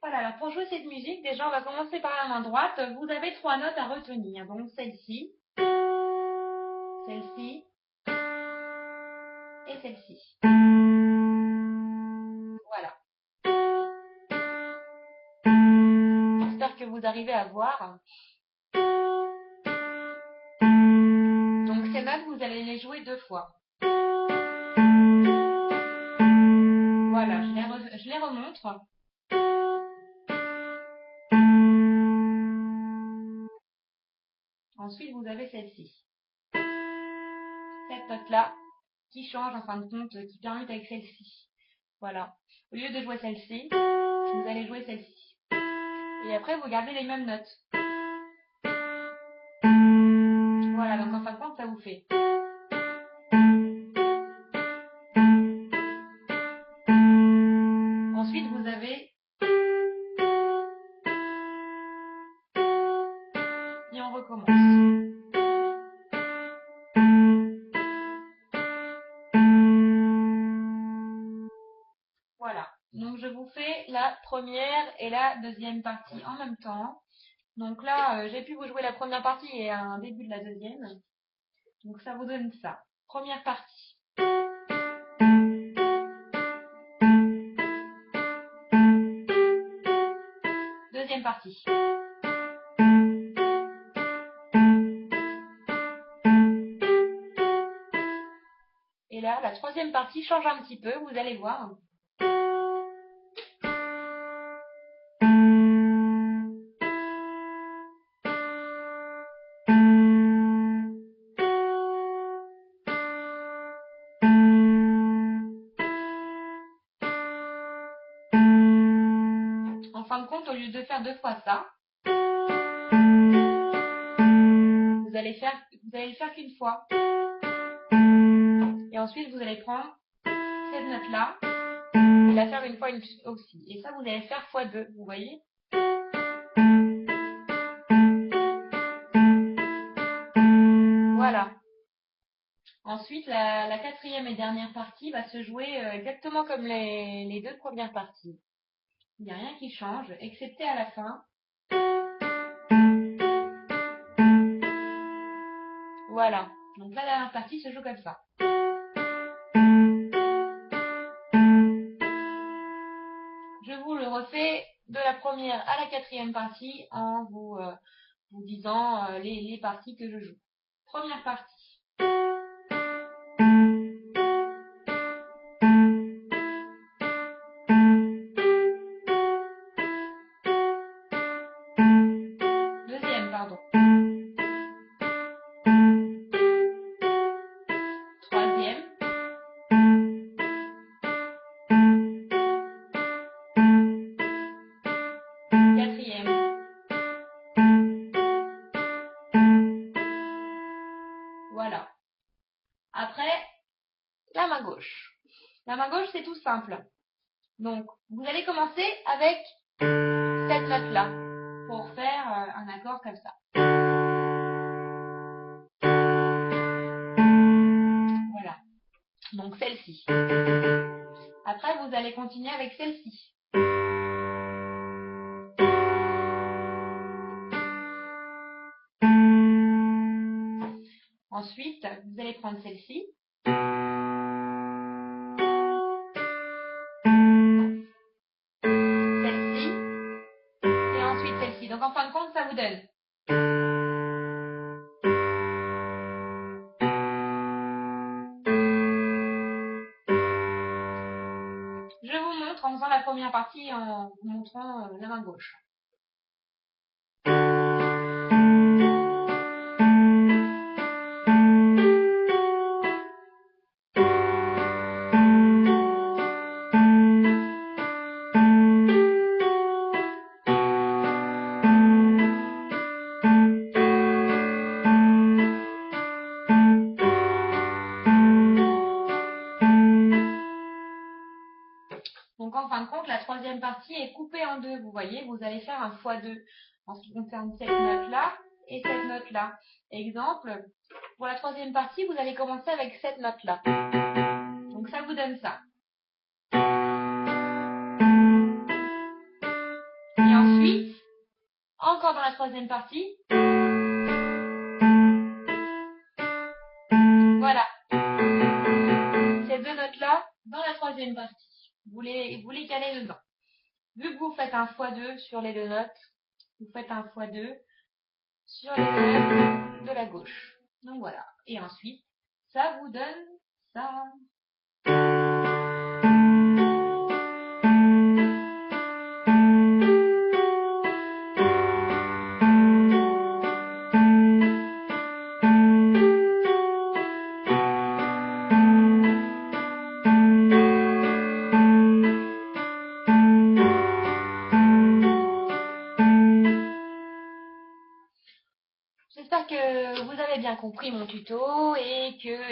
Voilà, alors pour jouer cette musique, déjà on va commencer par la main droite. Vous avez 3 notes à retenir. Donc celle-ci, celle-ci et celle-ci. Voilà. J'espère que vous arrivez à voir. Donc ces notes, vous allez les jouer 2 fois. Voilà, je les remontre. Ensuite, vous avez celle-ci. Cette note-là qui change en fin de compte, qui permute avec celle-ci. Voilà. Au lieu de jouer celle-ci, vous allez jouer celle-ci. Et après, vous gardez les mêmes notes. Voilà, donc en fin de compte, ça vous fait. Ensuite, vous avez. Et on recommence. Voilà. Donc, je vous fais la première et la deuxième partie en même temps. Donc là, j'ai pu vous jouer la première partie et un début de la deuxième. Donc, ça vous donne ça. Première partie. Deuxième partie. Et là, la troisième partie change un petit peu, vous allez voir. En fin de compte, au lieu de faire 2 fois ça, vous allez le faire qu'une fois. Et ensuite, vous allez prendre cette note-là et la faire une fois aussi. Et ça, vous allez faire x2, vous voyez? Voilà. Ensuite, la quatrième et dernière partie va se jouer exactement comme les 2 premières parties. Il n'y a rien qui change, excepté à la fin. Voilà. Donc la dernière partie se joue comme ça. Je vous le refais de la première à la quatrième partie en vous disant les parties que je joue. Première partie. Deuxième, pardon. Troisième. Quatrième. Voilà. Après, la main gauche. La main gauche, c'est tout simple. Donc, vous allez commencer avec cette note-là pour faire un accord comme ça. Voilà. Donc, celle-ci. Après, vous allez continuer avec celle-ci. Ensuite, vous allez prendre celle-ci. Celle-ci. Et ensuite celle-ci. Donc, en fin de compte, ça vous donne. Je vous montre en faisant la première partie en vous montrant la main gauche. Donc en fin de compte, la troisième partie est coupée en deux. Vous voyez, vous allez faire un x2 en ce qui concerne cette note-là et cette note-là. Exemple, pour la troisième partie, vous allez commencer avec cette note-là. Donc ça vous donne ça. encore dans la troisième partie. Voilà. Ces deux notes-là dans la troisième partie. Vous les calez dedans. Vu que vous faites un x2 sur les deux notes, vous faites un x2 sur les deux notes de la gauche. Donc voilà. Et ensuite, ça vous donne ça. J'espère que vous avez bien compris mon tuto et que